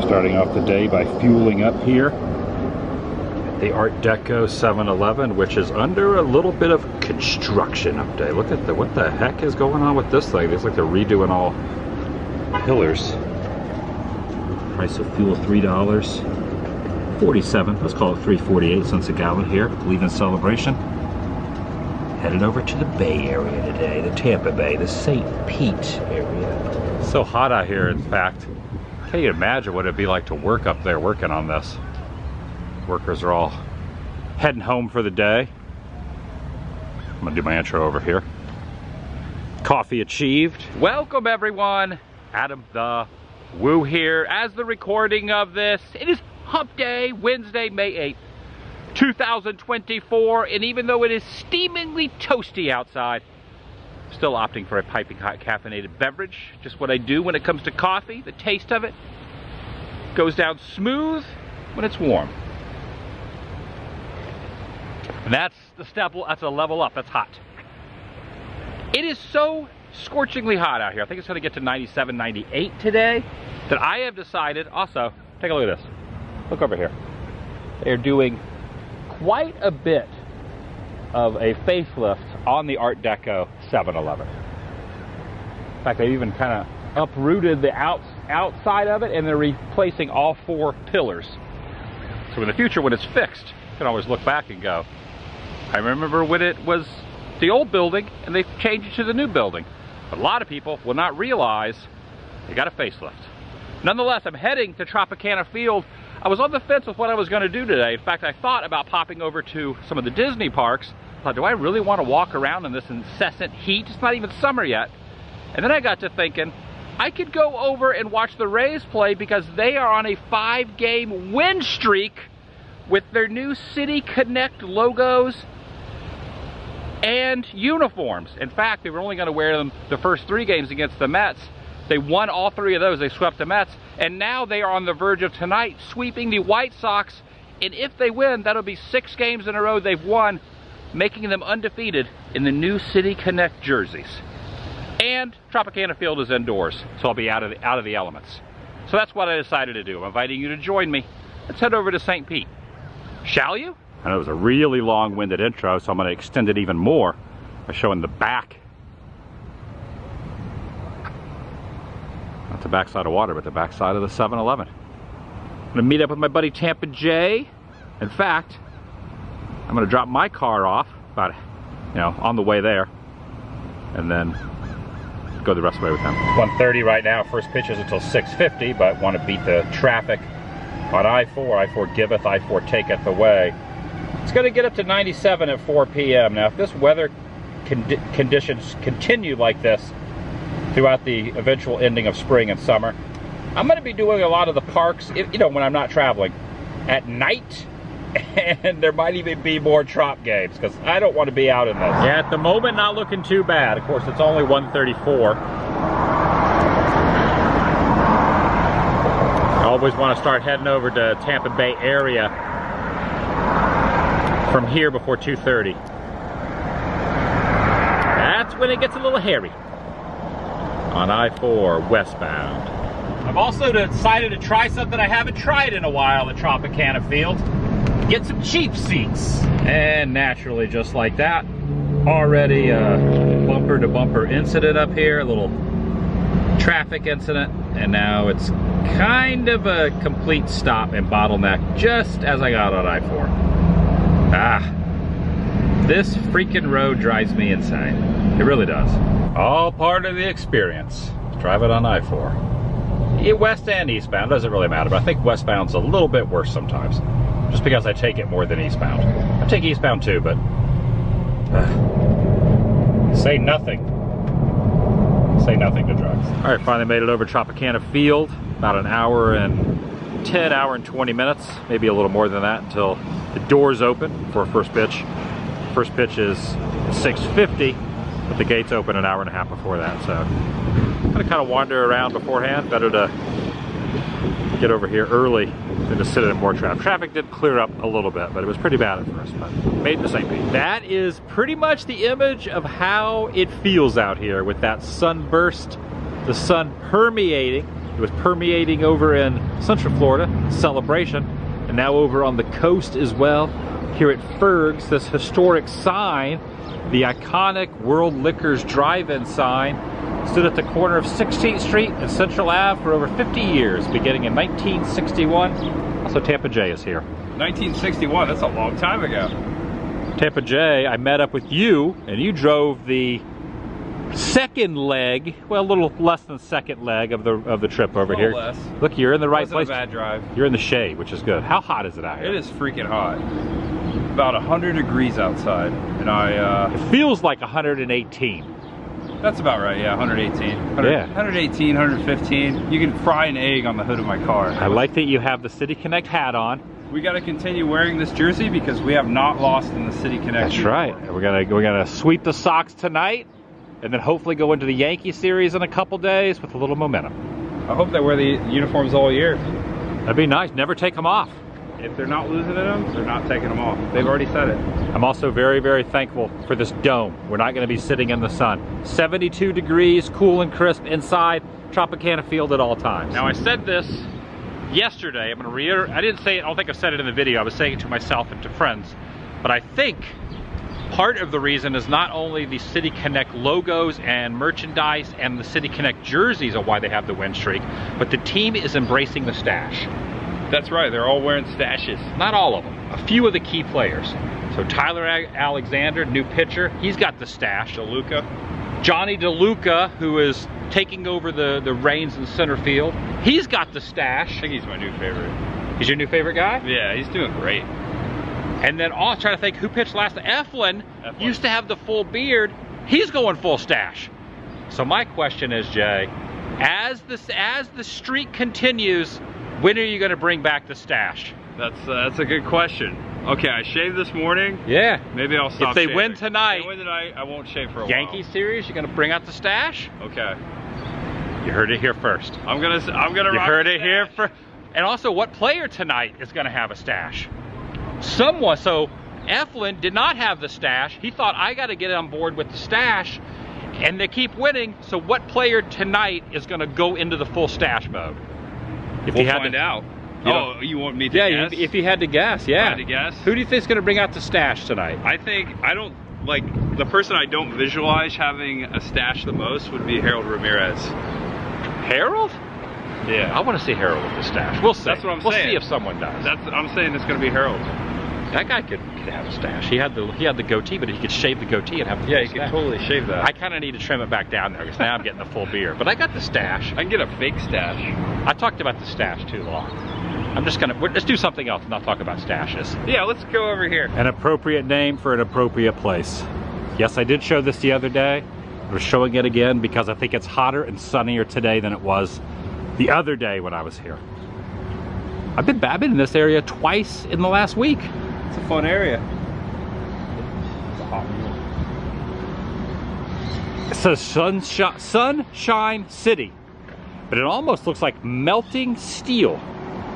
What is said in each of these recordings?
Starting off the day by fueling up here at the Art Deco 7-Eleven, which is under a little bit of construction update. Look at what the heck is going on with this thing? It's like they're redoing all pillars. Price of fuel $3.47. Let's call it 3.48 cents a gallon here. Leaving Celebration. Headed over to the Bay Area today, the Tampa Bay, the St. Pete area. It's so hot out here, in fact. Can't you imagine what it'd be like to work up there working on this? Workers are all heading home for the day. I'm gonna do my intro over here. Coffee achieved. Welcome everyone. Adam the Woo here. As the recording of this, it is Hump Day, Wednesday, May 8th, 2024. And even though it is steamingly toasty outside, still opting for a piping hot caffeinated beverage. Just what I do when it comes to coffee. The taste of it goes down smooth when it's warm. And that's the step, that's a level up, that's hot. It is so scorchingly hot out here. I think it's gonna get to 97, 98 today, that I have decided, also, take a look at this. Look over here. They're doing quite a bit of a facelift on the Art Deco 7-Eleven. In fact, they've even kind of uprooted the outside of it, and they're replacing all 4 pillars. So in the future, when it's fixed, you can always look back and go, I remember when it was the old building and they've changed it to the new building. But a lot of people will not realize they got a facelift. Nonetheless, I'm heading to Tropicana Field. I was on the fence with what I was going to do today. In fact, I thought about popping over to some of the Disney parks. I thought, do I really want to walk around in this incessant heat? It's not even summer yet. And then I got to thinking, I could go over and watch the Rays play because they are on a 5-game win streak with their new City Connect logos and uniforms. In fact, they were only going to wear them the first 3 games against the Mets. They won all 3 of those. They swept the Mets. And now they are on the verge of tonight sweeping the White Sox. And if they win, that'll be 6 games in a row they've won, making them undefeated in the new City Connect jerseys. And Tropicana Field is indoors, so I'll be out of the elements. So that's what I decided to do. I'm inviting you to join me. Let's head over to St. Pete. Shall you? I know it was a really long-winded intro, so I'm going to extend it even more by showing the back. Not the backside of water, but the backside of the 7-Eleven. I'm going to meet up with my buddy Tampa J. In fact, I'm going to drop my car off about, on the way there, and then go the rest of the way with him. 1:30 right now. First pitch is until 6:50, but want to beat the traffic on I-4. I-4 giveth, I-4 taketh away. It's going to get up to 97 at 4 p.m. Now, if this weather conditions continue like this throughout the eventual ending of spring and summer, I'm going to be doing a lot of the parks, when I'm not traveling, at night, and there might even be more Trop games, because I don't want to be out in this. Yeah, at the moment, not looking too bad. Of course, it's only 1:34. I always want to start heading over to Tampa Bay area from here before 2:30. That's when it gets a little hairy on I-4 westbound. I've also decided to try something I haven't tried in a while at Tropicana Field. Get some cheap seats. And naturally, just like that, already a bumper-to-bumper incident up here, a little traffic incident, and now it's kind of a complete stop and bottleneck just as I got on I-4. This freaking road drives me insane. It really does. All part of the experience. Drive it on I-4. West and eastbound, doesn't really matter, but I think westbound's a little bit worse sometimes. Just because I take it more than eastbound. I take eastbound too, but say nothing. Say nothing to drugs. All right, finally made it over Tropicana Field. About an hour and 20 minutes, maybe a little more than that, until the doors open for first pitch. First pitch is 6:50, but the gates open an hour and a half before that. So I'm gonna kind of wander around beforehand. Better to get over here early than to sit in more traffic. Traffic did clear up a little bit, but it was pretty bad at first, but made it to St. Pete. That is pretty much the image of how it feels out here with that sunburst, the sun permeating It was permeating over in Central Florida, Celebration, and now over on the coast as well. Here at Ferg's, this historic sign, the iconic World Liquors drive-in sign, stood at the corner of 16th Street and Central Ave for over 50 years, beginning in 1961. Also, Tampa J is here. 1961, that's a long time ago. Tampa J, I met up with you, and you drove the second leg, well, a little less than second leg of the trip over here. Less. Look, you're in the right place. It wasn't a bad drive. You're in the shade, which is good. How hot is it out here? It is freaking hot. About 100 degrees outside, and it feels like 118. That's about right, yeah, 118. Yeah. 118, 115. You can fry an egg on the hood of my car. I like that you have the City Connect hat on. We got to continue wearing this jersey because we have not lost in the City Connect. That's right. We're gonna sweep the Sox tonight, and then hopefully go into the Yankee series in a couple days with a little momentum. I hope they wear the uniforms all year. That'd be nice. Never take them off. If they're not losing in them, they're not taking them off. They've already said it. I'm also very, very thankful for this dome. We're not going to be sitting in the sun. 72 degrees, cool and crisp inside Tropicana Field at all times. Now, I said this yesterday. I'm going to reiterate. I didn't say it. I don't think I said it in the video. I was saying it to myself and to friends. But I think part of the reason is not only the City Connect logos and merchandise and the City Connect jerseys are why they have the win streak, but the team is embracing the stash. That's right, they're all wearing stashes. Not all of them, a few of the key players. So Tyler Alexander, new pitcher, he's got the stash. DeLuca. Johnny DeLuca, who is taking over the reins in center field, he's got the stash. I think he's my new favorite. He's your new favorite guy? Yeah, he's doing great. And then I'll try to think who pitched last. Eflin used to have the full beard. He's going full stash. So my question is, Jay, as the streak continues, when are you going to bring back the stash? That's a good question. Okay, I shaved this morning. Yeah. Maybe I'll stop If they shaving. win tonight, I won't shave for a Yankee while. series, you're going to bring out the stash? Okay. You heard it here first. I'm gonna. You heard it here first. And also, what player tonight is going to have a stash? Someone. So Eflin did not have the stash. He thought, I got to get on board with the stash, and they keep winning. So what player tonight is going to go into the full stash mode? We'll find out. Oh, you want me to guess? Yeah, if you had to guess, yeah. If I had to guess? Who do you think is going to bring out the stash tonight? I don't, like, the person I don't visualize having a stash the most would be Harold Ramirez. Harold? Yeah. I want to see Harold with the stash. We'll see. That's what I'm saying. We'll see if someone does. I'm saying it's going to be Harold. That guy could have a stash. He had the goatee, but he could shave the goatee and have the Yeah, full you could stash. totally shave that. I kind of need to trim it back down there because now I'm getting the full beard. But I got the stash. I can get a fake stash. I talked about the stash too long. Let's do something else and not talk about stashes. Yeah, let's go over here. An appropriate name for an appropriate place. Yes, I did show this the other day. We're showing it again because I think it's hotter and sunnier today than it was the other day when I was here. I've been in this area twice in the last week. It's a fun area. It's a hot mule. It says Sunshine City, but it almost looks like melting steel.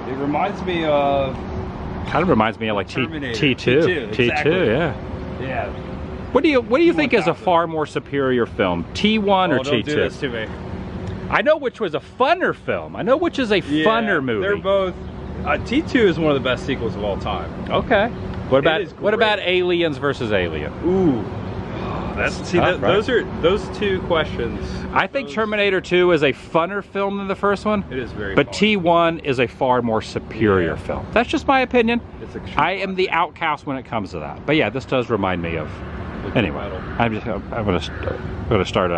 It reminds me of... Kind of reminds me of like T2. Exactly. T2, yeah. Yeah. What do you think is a far more superior film, T1 or T2? Don't do this to me. I know which was a funner film. I know which is a funner movie. They're both. T2 is one of the best sequels of all time. Okay. What about Aliens versus Alien? Ooh. Right? Those two questions. I think Terminator 2 is a funner film than the first one. It is very. But fun. T1 is a far more superior film. That's just my opinion. It's I am the outcast when it comes to that. But yeah, this does remind me of. Anyway, I'm going to start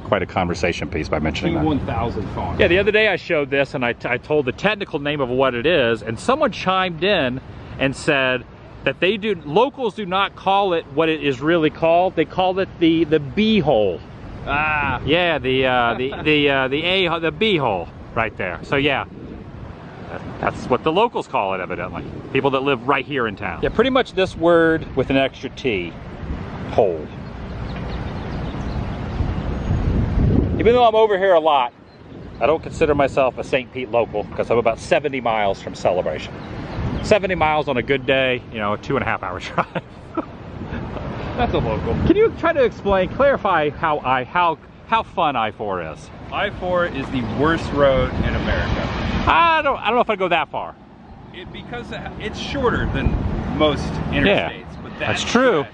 quite a conversation piece by mentioning that. T1000 font. Yeah, the other day I showed this and I told the technical name of what it is, and someone chimed in and said that locals do not call it what it is really called. They call it the B hole. Ah. Yeah, the B hole right there. So yeah, that's what the locals call it evidently. People that live right here in town. Yeah, pretty much this word with an extra T. Hole. Even though I'm over here a lot, I don't consider myself a St. Pete local because I'm about 70 miles from Celebration. 70 miles on a good day, you know, a 2.5 hour drive. That's a local. Can you try to clarify how how fun I-4 is. I-4 is the worst road in America. I don't know if I'd go that far. Because it's shorter than most interstates. Yeah, but that's true.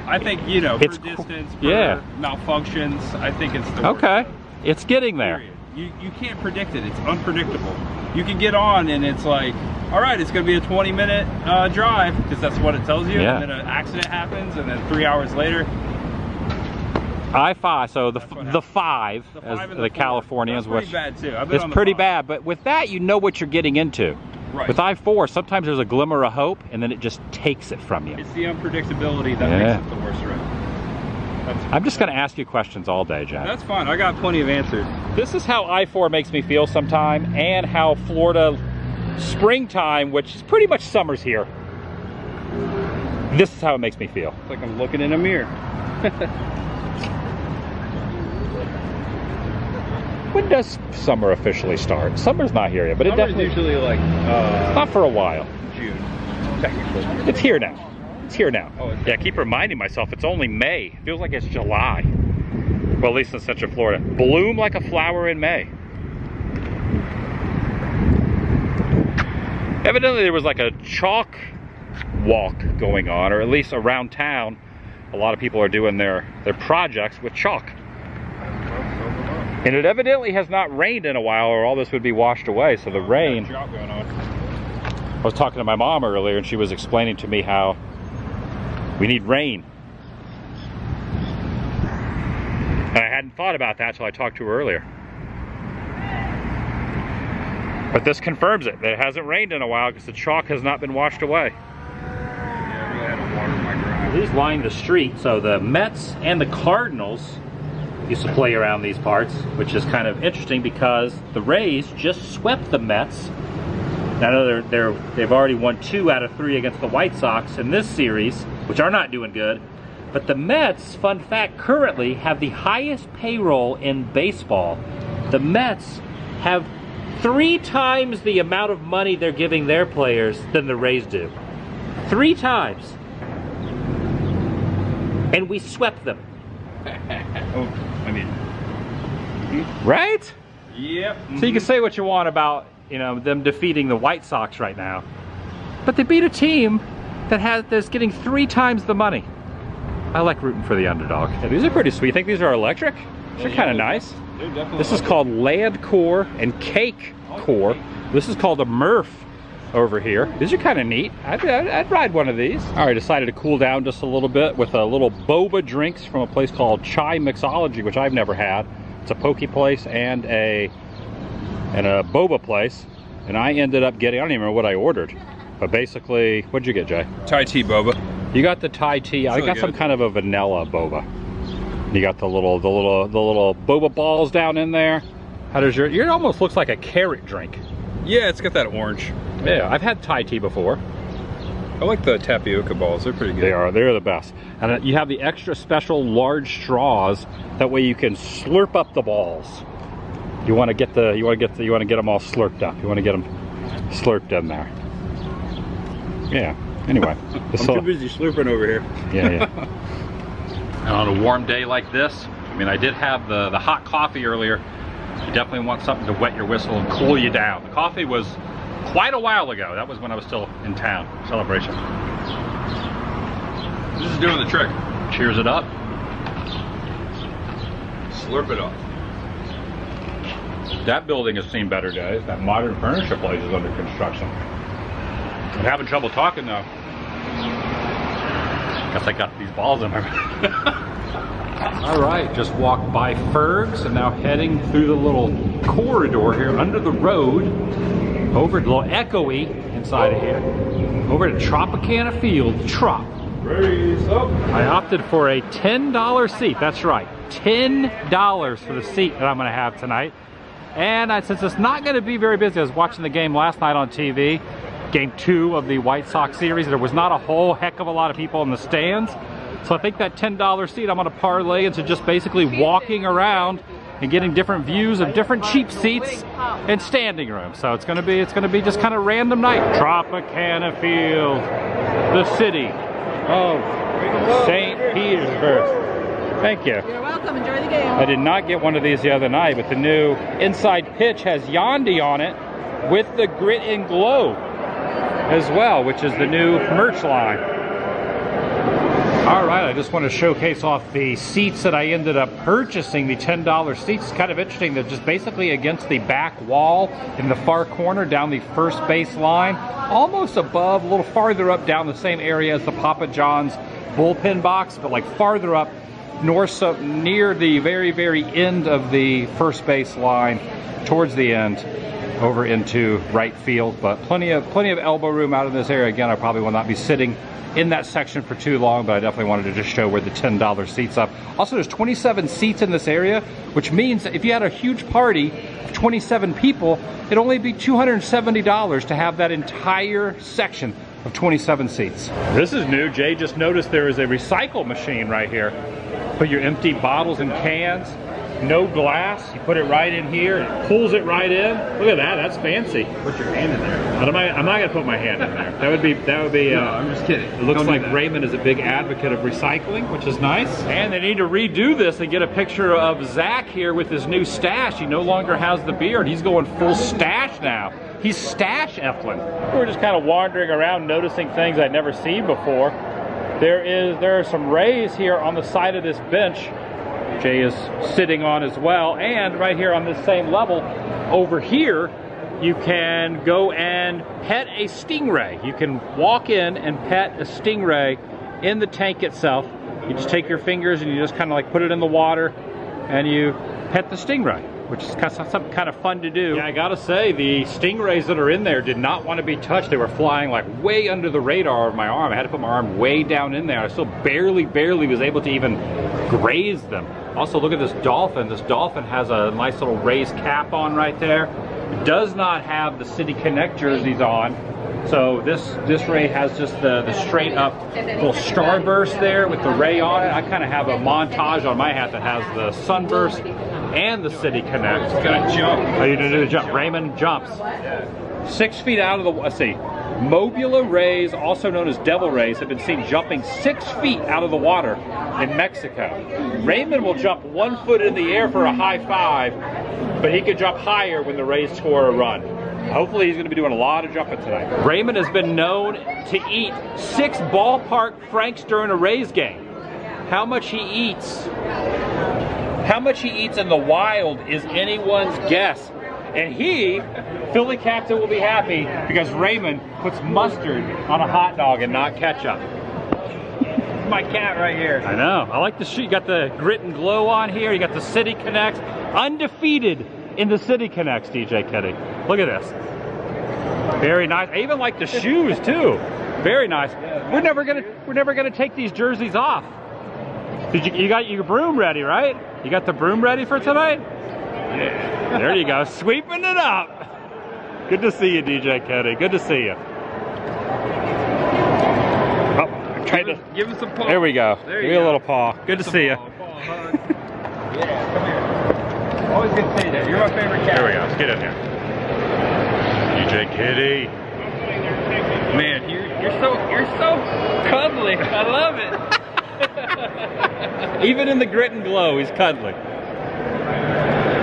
I think, you know, It's for distance, for yeah. malfunctions, I think it's the worst Okay, road. it's getting there. Period. You can't predict it. It's unpredictable. You can get on and it's like, all right, it's going to be a 20-minute drive because that's what it tells you. Yeah. And then an accident happens, and then 3 hours later. I-5, so the 5, as and the Californians, which which bad too. I've been it's on the pretty 5. bad. But with that, you know what you're getting into. Right. With I-4, sometimes there's a glimmer of hope, and then it just takes it from you. It's the unpredictability that Yeah. makes it the worst road. I'm just going to ask you questions all day, Jack. That's fine. I got plenty of answers. This is how I-4 makes me feel sometime, and how Florida springtime, which is pretty much summer's here, this is how it makes me feel. It's like I'm looking in a mirror. When does summer officially start? Summer's not here yet, but it Summer's definitely usually like not for a while. June, technically. It's here now. It's here now. Oh, it's yeah, I keep reminding myself it's only May. It feels like it's July. Well, at least in Central Florida. Bloom like a flower in May. Evidently there was like a chalk walk going on, or at least around town. A lot of people are doing their projects with chalk. And it evidently has not rained in a while, or all this would be washed away. So the rain... I was talking to my mom earlier, and she was explaining to me how we need rain. And I hadn't thought about that until I talked to her earlier. But this confirms it, that it hasn't rained in a while because the chalk has not been washed away. Yeah, we had to water my grass. These line the street, so the Mets and the Cardinals used to play around these parts, which is kind of interesting because the Rays just swept the Mets. I know they've already won 2 out of 3 against the White Sox in this series, which are not doing good. But the Mets, fun fact, currently have the highest payroll in baseball. The Mets have 3 times the amount of money they're giving their players than the Rays do. 3 times. And we swept them. Oh, I mean. Right? Yep. So you can say what you want about, you know, them defeating the White Sox right now, but they beat a team that's getting 3 times the money. I like rooting for the underdog. Yeah, these are pretty sweet. You think these are electric? They're kind of nice. They're definitely This is called Land Core and Cake Core. This is called a Murph over here. These are kind of neat. I'd ride one of these. All right, decided to cool down just a little bit with a little boba drinks from a place called Chai Mixology, which I've never had. It's a poke place and a boba place, and I ended up getting, I don't even remember what I ordered, but basically, what'd you get, Jay? Thai tea boba. You got the Thai tea. I got some kind of a vanilla boba. You got the little boba balls down in there. How does your? It almost looks like a carrot drink. Yeah, it's got that orange. Yeah, I've had Thai tea before. I like the tapioca balls. They're pretty good. They're the best. And you have the extra special large straws. That way you can slurp up the balls. You want to get them all slurped up. You want to get them slurped in there. Yeah. Anyway, I'm too busy slurping over here. Yeah. And on a warm day like this, I mean, I did have the hot coffee earlier. You definitely want something to wet your whistle and cool you down. The coffee was quite a while ago. That was when I was still in town. Celebration. This is doing the trick. Cheers it up. Slurp it up. That building has seen better days. That modern furniture place is under construction. I'm having trouble talking though. Guess I got these balls in my mouth. All right, just walked by Ferg's and now heading through the little corridor here under the road, over a little echoey inside of here, over to Tropicana Field, Trop. Raise up. I opted for a $10 seat. That's right, $10 for the seat that I'm going to have tonight. And since it's not going to be very busy, I was watching the game last night on TV, Game 2 of the White Sox series. There was not a whole heck of a lot of people in the stands. So I think that $10 seat I'm going to parlay into just basically walking around and getting different views of different cheap seats and standing room. So it's going to be just kind of random night. Tropicana Field, the city of St. Petersburg. Thank you. You're welcome. Enjoy the game. I did not get one of these the other night, but the new inside pitch has Yandi on it with the Grit and Glow as well, which is the new merch line. All right, I just want to showcase off the seats that I ended up purchasing, the $10 seats. It's kind of interesting. They're just basically against the back wall in the far corner down the first base line, almost above, a little farther up down the same area as the Papa John's bullpen box, but like farther up north, so near the very, very end of the first base line, towards the end, over into right field. But plenty of elbow room out in this area. Again, I probably will not be sitting in that section for too long, but I definitely wanted to just show where the $10 seats up. Also, there's 27 seats in this area, which means that if you had a huge party of 27 people, it'd only be $270 to have that entire section of 27 seats. This is new. Jay just noticed there is a recycle machine right here. Put your empty bottles and cans, no glass, you put it right in here, it pulls it right in. Look at that, that's fancy. Put your hand in there. I'm not gonna put my hand in there. That would be no, I'm just kidding. It looks like Raymond is a big advocate of recycling, which is nice. And they need to redo this and get a picture of Zach here with his new stash. He no longer has the beard, he's going full stash now. He's Stash Eflin. We're just kind of wandering around noticing things I'd never seen before. There are some rays here on the side of this bench Jay is sitting on as well, and right here on this same level over here you can go and pet a stingray. You can walk in and pet a stingray in the tank itself. You just take your fingers and you just kind of like put it in the water and you pet the stingray, which is something kind of fun to do. Yeah, I gotta say, the stingrays that are in there did not want to be touched. They were flying like way under the radar of my arm. I had to put my arm way down in there. I still barely was able to even graze them. Also, look at this dolphin. This dolphin has a nice little raised cap on right there. It does not have the City Connect jerseys on. So this ray has just the straight up little starburst there with the ray on it. I kind of have a montage on my hat that has the sunburst and the City Connect. It's gonna jump. Oh, you're gonna do the jump. Raymond jumps. 6 feet out of the, let's see. Mobula rays, also known as devil rays, have been seen jumping 6 feet out of the water in Mexico. Raymond will jump 1 foot in the air for a high five, but he could jump higher when the rays score a run. Hopefully he's going to be doing a lot of jumping tonight. Raymond has been known to eat 6 ballpark franks during a Rays game. How much he eats in the wild is anyone's guess. And he, Philly Captain, will be happy because Raymond puts mustard on a hot dog and not ketchup. My cat right here. I know. I like the shoe. You got the Grit and Glow on here. You got the City Connects. Undefeated in the City Connects, DJ Kitty. Look at this. Very nice. I even like the shoes too. Very nice. We're never gonna take these jerseys off. You got your broom ready, right? You got the broom ready for tonight? Yeah. There you go. Sweeping it up. Good to see you, DJ Kitty. Good to see you. Give us a paw. There we go. There Give me a little paw. Good to see you. Yeah, come here. Always good to see you there. You're my favorite cat. There we go. Let's get in here. DJ Kitty. Man, you're so cuddly. I love it. Even in the Grit and Glow, he's cuddly.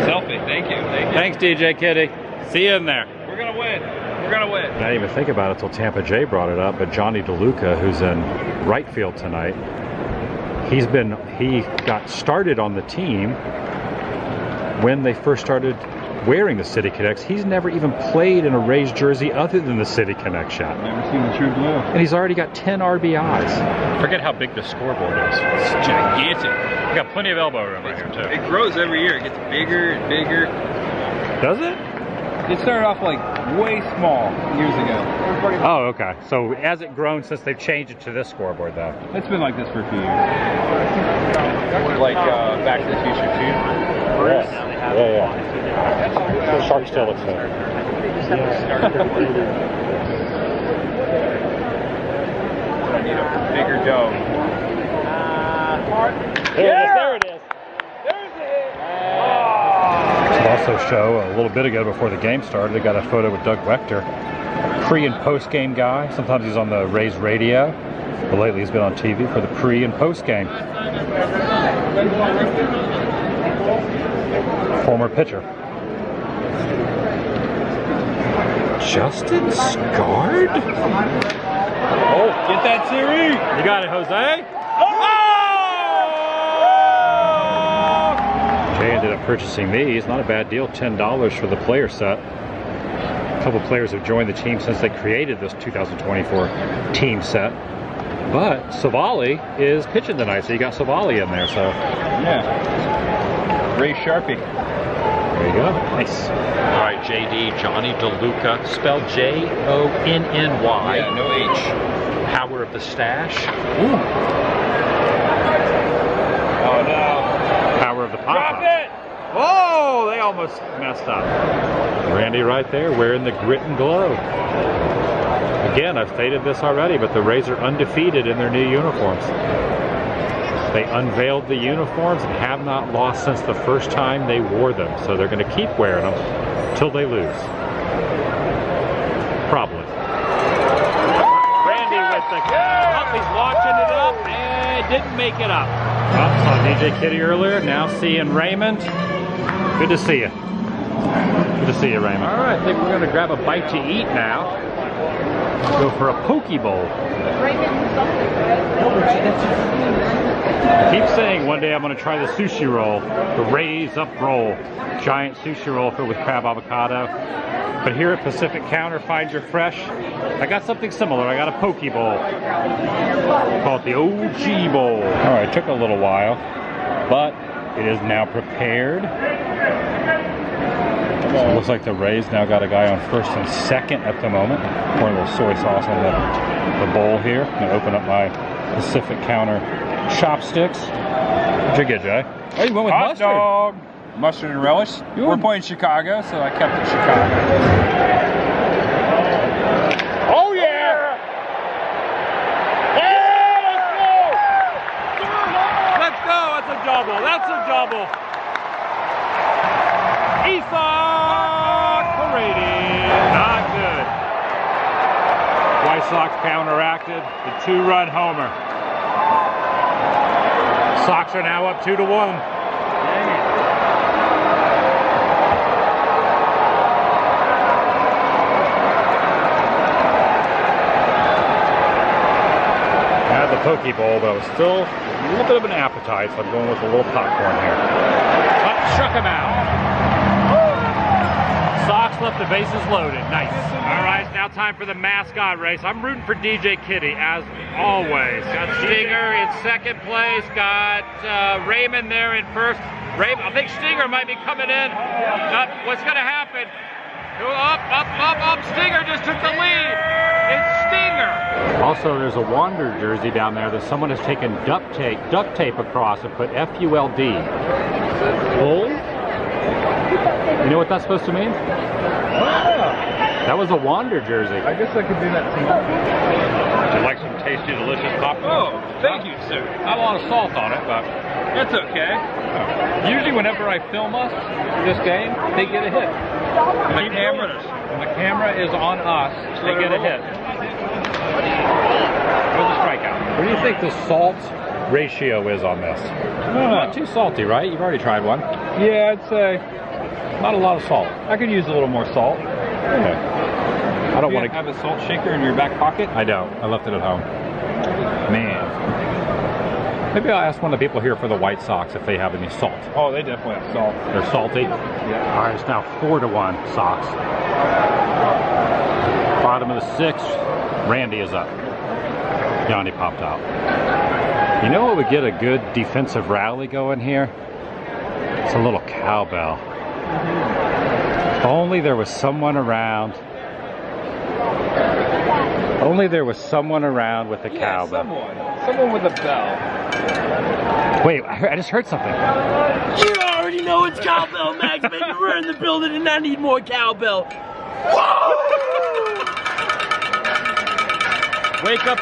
Selfie. Thank you. Thanks, DJ Kitty. See you in there. We're gonna win. We're gonna win. I didn't even think about it until Tampa Jay brought it up, but Johnny DeLuca, who's in right field tonight, he got started on the team when they first started wearing the City Connects. He's never even played in a Rays jersey other than the City Connect shot. Never seen the true blue. And he's already got 10 RBIs. Forget how big the scoreboard is. It's gigantic. You got plenty of elbow room right here too. It grows every year. It gets bigger and bigger. Does it? It started off like way small years ago. Oh, okay. So has it grown since they've changed it to this scoreboard though? It's been like this for a few years. Like Back to the Future too. Yeah. The shark still looks good. I need a bigger dome. There it is. Also show a little bit ago before the game started, I got a photo with Doug Wechter, pre and post game guy. Sometimes he's on the Rays radio, but lately he's been on TV for the pre and post game. Former pitcher. Justin Scarred? Oh, get that series! You got it, Jose. Jay ended up purchasing these. Not a bad deal. $10 for the player set. A couple players have joined the team since they created this 2024 team set. But Savali is pitching tonight, so you got Savali in there. So yeah, Ray Sharpie. There you go. Nice. All right, JD, Johnny DeLuca, spelled J-O-N-N-Y. Yeah, no H. Power of the stash. Ooh. Oh no. Power of the pop. Drop it! Oh, they almost messed up. Randy right there wearing the grit and glow. Again, I've stated this already, but the Rays are undefeated in their new uniforms. They unveiled the uniforms and have not lost since the first time they wore them. So they're going to keep wearing them until they lose. Probably. Randy with the up. He's launching it up and didn't make it up. Well, saw DJ Kitty earlier. Now seeing Raymond. Good to see you. Good to see you, Raymond. All right, I think we're going to grab a bite to eat now. Go for a poke bowl. I keep saying one day I'm going to try the sushi roll, the Raise Up roll, giant sushi roll filled with crab avocado. But here at Pacific Counter, Find Your Fresh, I got something similar. I got a poke bowl. Call it the OG bowl. All right, it took a little while, but it is now prepared. So it looks like the Rays now got a guy on first and second at the moment. Pouring a little soy sauce on the bowl here. I'm gonna open up my Pacific Counter chopsticks. What'd you get, Jay? Oh, you went with mustard. Hot dog, mustard and relish. We're playing Chicago, so I kept it Chicago. Oh yeah! Let's go! That's a double. That's a double. Isak Brady, not good. White Sox counteracted the 2-run homer. Sox are now up 2-1. I had the poke bowl, but I was still a little bit of an appetite, so I'm going with a little popcorn here. Struck him out. Sox left the bases loaded. Nice. All right, it's now time for the mascot race. I'm rooting for DJ Kitty, as always. Got Stinger in second place. Got Raymond there in first. I think Stinger might be coming in. What's going to happen? Up. Stinger just took the lead. It's Stinger. Also, there's a Wander jersey down there that someone has taken duct tape across and put F-U-L-D. Full? You know what that's supposed to mean? That was a Wander jersey. I guess I could do that too. Would you like some tasty, delicious popcorn? Oh, thank you, sir. Not a lot of salt on it, but That's okay. usually whenever I film us this game, they get a hit. When the camera is on us, they get a hit. There's a strikeout. What do you think the salt ratio is on this? Not too salty, right? You've already tried one. Yeah, I'd say Not a lot of salt. I could use a little more salt. Okay. I don't want to have a salt shaker in your back pocket. I don't. I left it at home. Man. Maybe I'll ask one of the people here for the White Sox if they have any salt. Oh, they definitely have salt. They're salty? Yeah. All right, it's now 4-1 Sox. Bottom of the 6th, Randy is up. Johnny popped out. You know what would get a good defensive rally going here? It's a little cowbell. If only there was someone around. Only there was someone around with a cowbell. Someone with a bell. Wait, I just heard something. You already know it's cowbell, Max, baby. We're in the building and I need more cowbell. Whoa! Wake up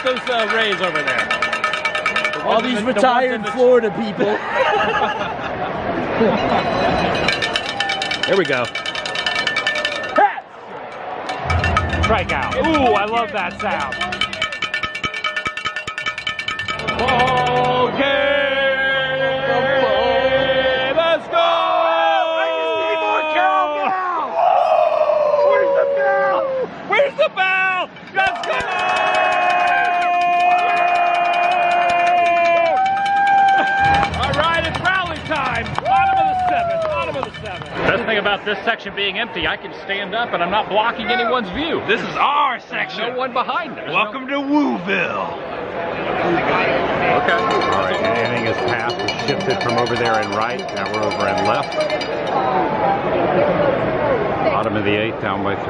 those Rays over there. All these retired Florida people. There we go. Strikeout. Ooh, I love that sound. Ball game! the bell! Let's go! All right, it's rally time. Bottom of the seventh. Bottom of the seventh. Best thing about this section being empty, I can stand up and I'm not blocking anyone's view. This is our section. There's no one behind us. Welcome to Wooville. Okay. All right, anything is passed is shifted from over there and right. Now we're over and left. Bottom of the 8th, down by 3.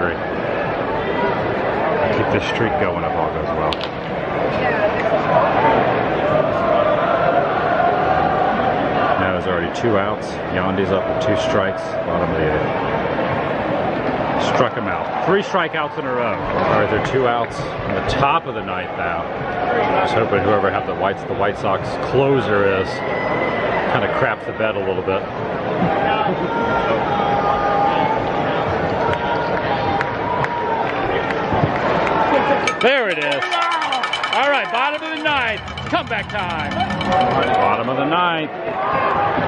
Keep this streak going if all goes well. Now there's already 2 outs. Yondi's up with 2 strikes. Bottom of the 8th. Struck him out. 3 strikeouts in a row. All right, there are 2 outs on the top of the 9th now. Just hoping whoever have the White Sox closer is kind of craps the bed a little bit. There it is. All right, bottom of the 9th. Comeback time. Bottom of the 9th.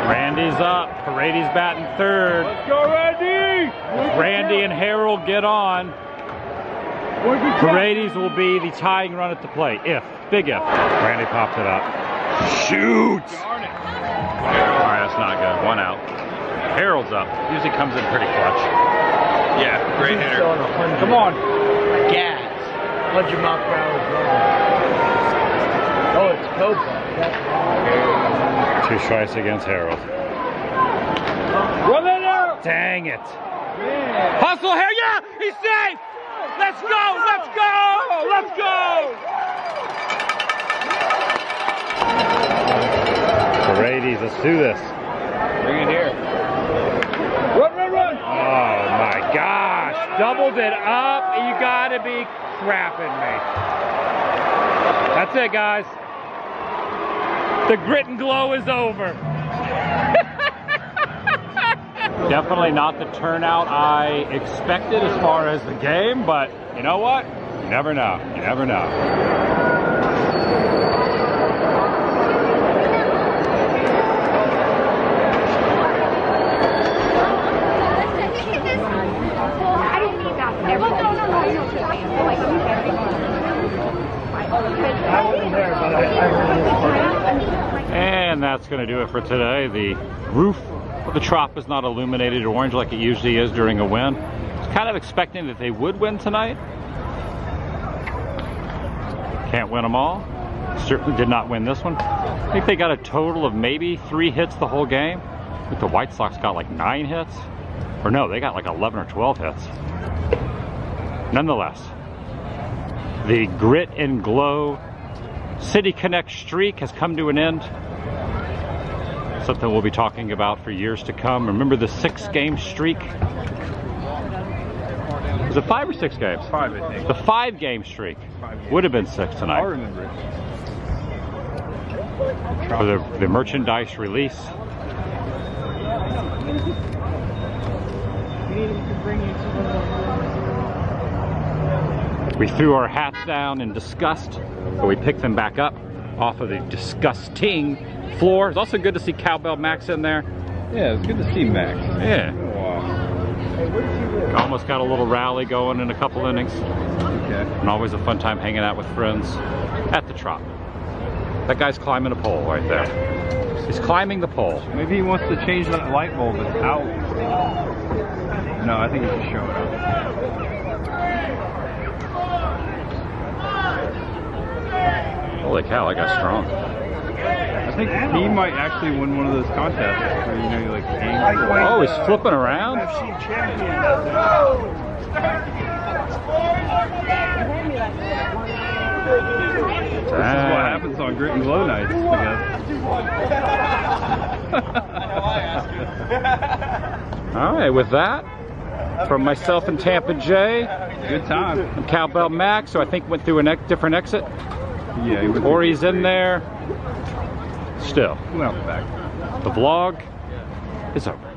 Randy's up. Paredes batting 3rd. Let's go, Randy! Randy and Harold get on. Paredes will be the tying run at the plate. Big if. Randy popped it up. Shoot! Darn it. All right, that's not good. 1 out. Harold's up. Usually comes in pretty clutch. Yeah, great hitter. Come on. Gas. 100 mile per hour. Oh, it's Cobra. 2 strikes against Harold. Run that out! Dang it. Yeah. Hustle here. Yeah, he's safe. Let's go. Let's go. Let's go. Paredes, let's do this. Bring it here. Run, run, run! Oh my gosh. Doubled it up. You gotta be crapping me. That's it, guys. The grit and glow is over. Definitely not the turnout I expected as far as the game, but you know what? You never know. You never know. And that's going to do it for today. The roof of the Trop is not illuminated orange like it usually is during a win. I was kind of expecting that they would win tonight. Can't win them all. Certainly did not win this one. I think they got a total of maybe 3 hits the whole game. I think the White Sox got like 9 hits. Or no, they got like 11 or 12 hits. Nonetheless, the grit and glow City Connect streak has come to an end. Something we'll be talking about for years to come. Remember the 6-game streak? Was it 5 or 6 games? 5, I think. The 5-game streak would have been 6 tonight. I'll remember it. For the merchandise release. We threw our hats down in disgust, but we picked them back up off of the disgusting floor. It's also good to see Cowbell Max in there. Yeah, it's good to see Max. Yeah. Wow. Almost got a little rally going in a couple innings. Okay. And always a fun time hanging out with friends at the Trop. That guy's climbing a pole right there. He's climbing the pole. Maybe he wants to change that light bulb. It's out. No, I think he should show it up. Holy cow, that guy's strong. I think he might actually win one of those contests where, you know, you like aim. Oh, he's flipping around? This is what happens on Grit and Glow nights, I guess. All right, with that, from myself and Tampa J, Good time. and Cowbell Max, who I think went through a different exit, Yeah, he or he's in there. Still, Well, back. the vlog is over.